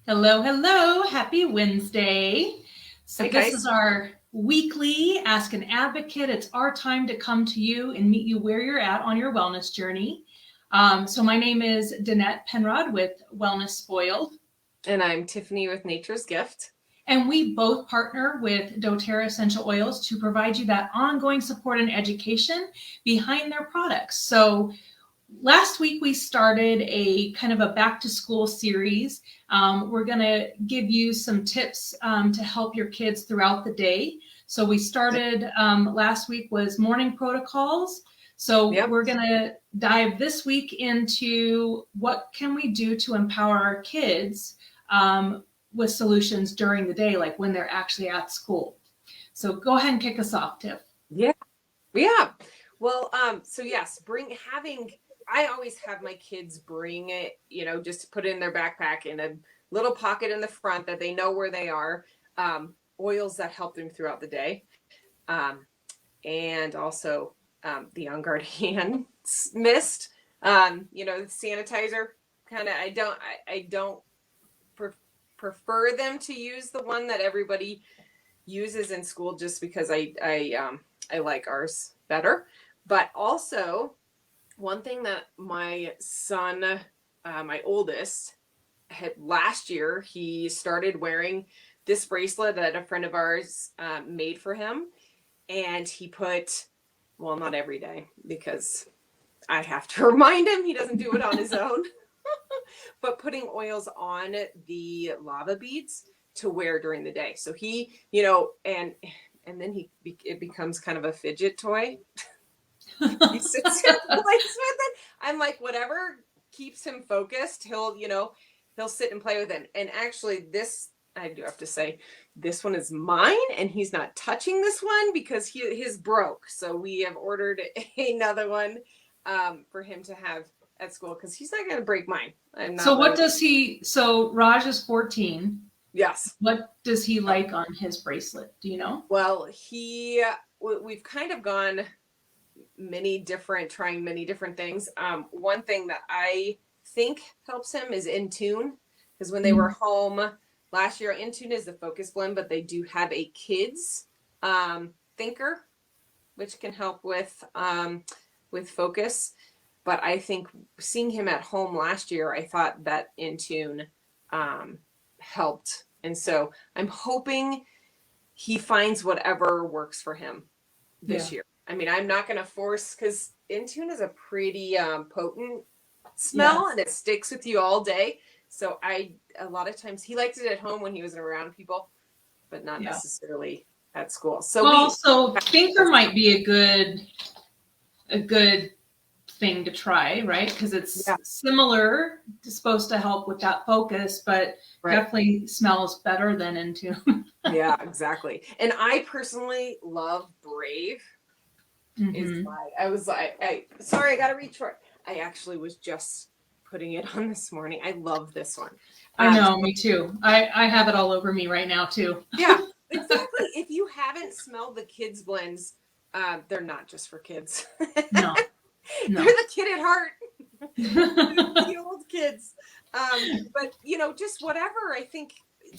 Hello, hello. Happy Wednesday. So Hi this guys. is our weekly Ask an Advocate. It's our time to come to you and meet you where you're at on your wellness journey. So my name is Danette Penrod with Wellness Spoiled, And I'm Tiffany with Nature's Gift. and we both partner with doTERRA Essential Oils to provide you that ongoing support and education behind their products. So last week we started a kind of a back to school series. We're going to give you some tips to help your kids throughout the day. So we started last week was morning protocols. So Yep. we're going to dive this week into what can we do to empower our kids with solutions during the day, like when they're actually at school. So go ahead and kick us off, Tiff. Yeah. Yeah. Well, so yes, I always have my kids bring it, just put it in their backpack in a little pocket in the front that they know where they are. Oils that help them throughout the day. Um, and also the On Guard hand mist, the sanitizer kind of, I don't pre- prefer them to use the one that everybody uses in school just because I like ours better. But also, one thing that my son, my oldest, had last year, he started wearing this bracelet that a friend of ours made for him, and he put, well, not every day because I have to remind him he doesn't do it on his own, but putting oils on the lava beads to wear during the day. So he, and then it becomes kind of a fidget toy. He sits and plays with it. I'm like, whatever keeps him focused, he'll sit and play with it. And actually, I do have to say, this one is mine, and he's not touching this one because his broke. So we have ordered another one for him to have at school because he's not going to break mine. I'm not. So what does he, so Raj is 14. Yes. What does he like on his bracelet? Do you know? Well, we've kind of gone trying many different things. One thing that I think helps him is InTune, because when they were home last year, InTune is the focus blend, but they do have a kids thinker, which can help with focus. But I think seeing him at home last year, I thought that InTune helped. And so I'm hoping he finds whatever works for him this year. I mean, I'm not going to force, because InTune is a pretty potent smell, and it sticks with you all day. So a lot of times he liked it at home when he wasn't around people, but not necessarily at school. So thinker might be a good thing to try, right? Because it's similar, it's supposed to help with that focus, but definitely smells better than InTune. Yeah, exactly. And I personally love Brave. Sorry, I gotta reach for it. I actually was just putting it on this morning. I love this one. I know, me too. I have it all over me right now too. Yeah, exactly. If you haven't smelled the kids blends, they're not just for kids. No. They're the kid at heart. The old kids. But just whatever I think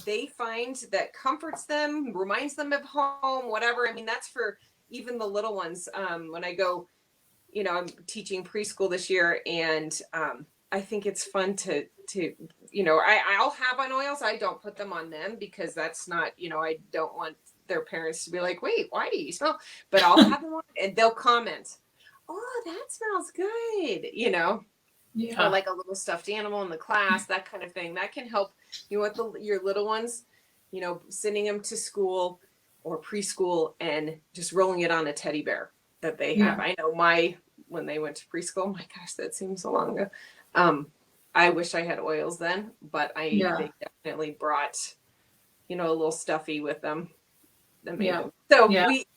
they find that comforts them, reminds them of home, whatever. I mean, that's for even the little ones. When I go, I'm teaching preschool this year, and I think it's fun to I'll have on oils. I don't put them on them because that's not, I don't want their parents to be like, wait, why do you smell? But I'll have them on, and they'll comment, oh, that smells good, or like a little stuffed animal in the class, that kind of thing. That can help you with your little ones, sending them to school or preschool and just rolling it on a teddy bear that they have. I know when they went to preschool, my gosh, that seems so long ago. I wish I had oils then, but they definitely brought, a little stuffy with them. So it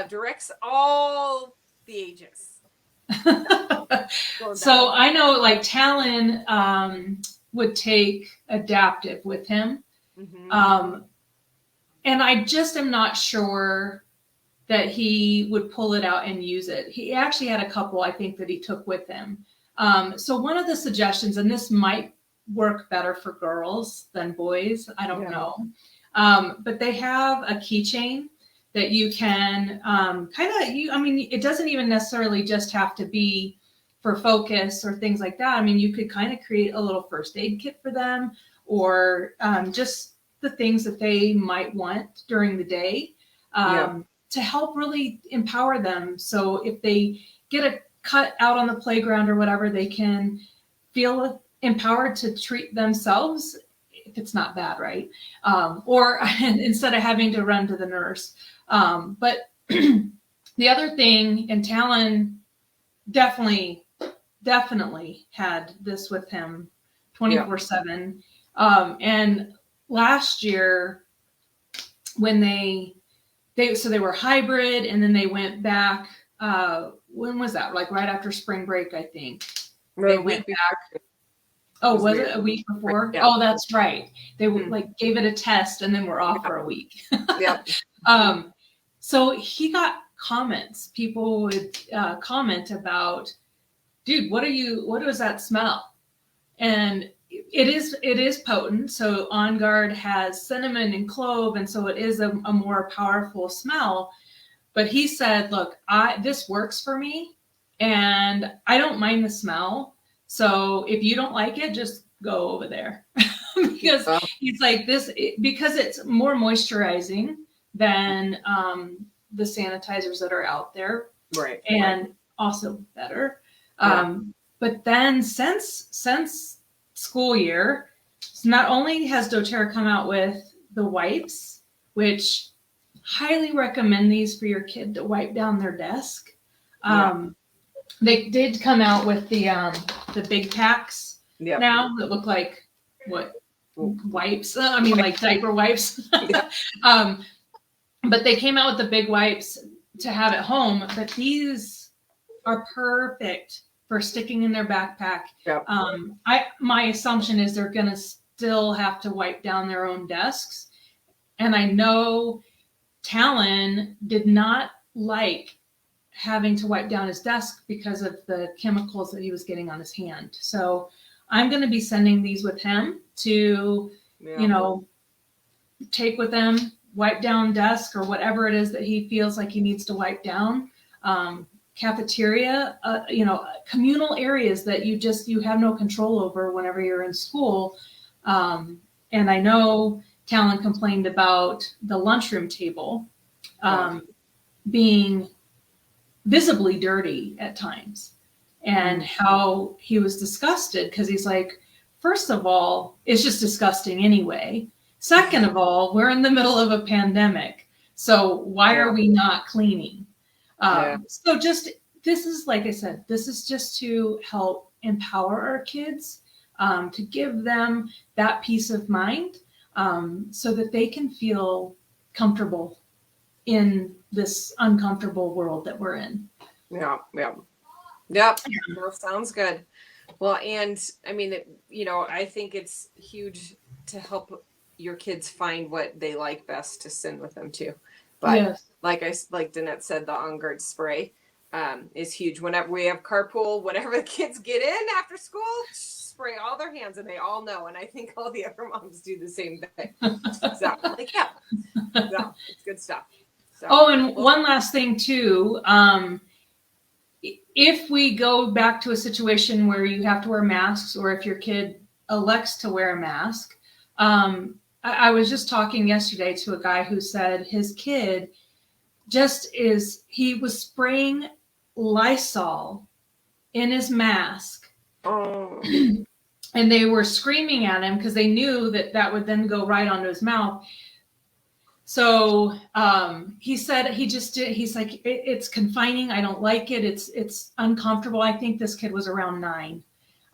directs all the ages. So I know like Talon would take adaptive with him. And I just am not sure that he would pull it out and use it. He actually had a couple, I think, that he took with him. So one of the suggestions, and this might work better for girls than boys. I don't Yeah. know. But they have a keychain that you can it doesn't even necessarily just have to be for focus or things like that. I mean, you could kind of create a little first aid kit for them, or just the things that they might want during the day, to help really empower them. So if they get a cut out on the playground or whatever, they can feel empowered to treat themselves if it's not bad, right? Or instead of having to run to the nurse. But the other thing, and Talon definitely had this with him 24/7. And last year, when they were hybrid, and then they went back. When was that? Like right after spring break, I think. They went back. Oh, was it a week before? Yeah. Oh, that's right. They like gave it a test and then we're off for a week. Yeah. So he got comments. People would comment about, dude, what does that smell? And it is potent. So On Guard has cinnamon and clove, and so it is a more powerful smell. But he said, look, this works for me, and I don't mind the smell. So if you don't like it, just go over there. Because he's like this, because it's more moisturizing than the sanitizers that are out there. Right. And also better. But then since school year, not only has doTERRA come out with the wipes, which highly recommend these for your kid to wipe down their desk. They did come out with the big packs now that look like wipes. I mean, like diaper wipes. But they came out with the big wipes to have at home. But these are perfect for sticking in their backpack. My assumption is they're going to still have to wipe down their own desks. And I know Talon did not like having to wipe down his desk because of the chemicals that he was getting on his hand. So I'm going to be sending these with him to, take with him, wipe down desk or whatever it is that he feels like he needs to wipe down. Cafeteria, communal areas that you have no control over whenever you're in school. And I know Talon complained about the lunchroom table being visibly dirty at times, and how he was disgusted because he's like, first of all, it's just disgusting anyway. Second of all, we're in the middle of a pandemic. So why are we not cleaning? So this is, like I said, this is just to help empower our kids, to give them that peace of mind, so that they can feel comfortable in this uncomfortable world that we're in. Yep. Well, sounds good. Well, and I mean, I think it's huge to help your kids find what they like best to send with them too. But like Danette said, the On Guard spray is huge. Whenever we have carpool, whenever the kids get in after school, spray all their hands, and they all know. And I think all the other moms do the same thing. So, it's good stuff. So, and one last thing too. If we go back to a situation where you have to wear masks, or if your kid elects to wear a mask, I was just talking yesterday to a guy who said his kid he was spraying Lysol in his mask. And they were screaming at him because they knew that would then go right onto his mouth. So he said he's like, it's confining. I don't like it. It's uncomfortable. I think this kid was around 9.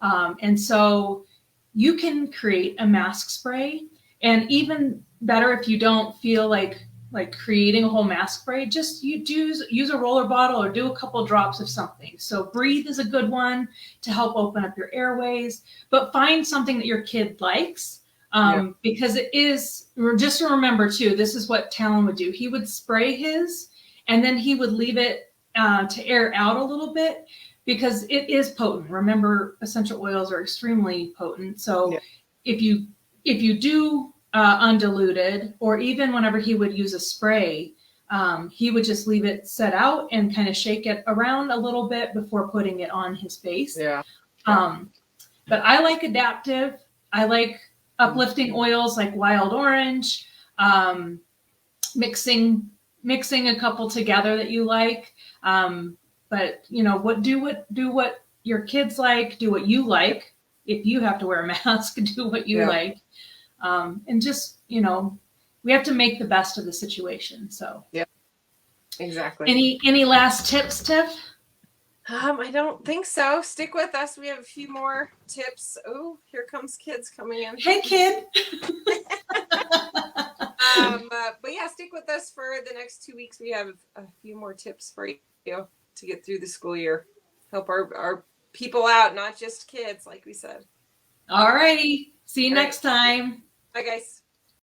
And so you can create a mask spray, and even better if you don't feel like creating a whole mask spray, just use a roller bottle or do a couple drops of something. So Breathe is a good one to help open up your airways, but find something that your kid likes. Because it is, just to remember too, this is what Talon would do. He would spray his, and then he would leave it to air out a little bit, because it is potent. Remember, essential oils are extremely potent. So Yeah. if you do undiluted, or even whenever he would use a spray, he would just leave it set out and kind of shake it around a little bit before putting it on his face. Yeah. But I like adaptive. I like uplifting oils like wild orange, mixing a couple together that you like. But do what your kids like, do what you like. If you have to wear a mask, do what you like. And just, we have to make the best of the situation. So yeah, exactly. Any last tips, Tiff? I don't think so. Stick with us. We have a few more tips. Oh, here comes kids coming in. Hey, kid. But yeah, stick with us for the next 2 weeks. We have a few more tips for you to get through the school year. Help our people out, not just kids, like we said. All righty. See you next time. Bye, guys.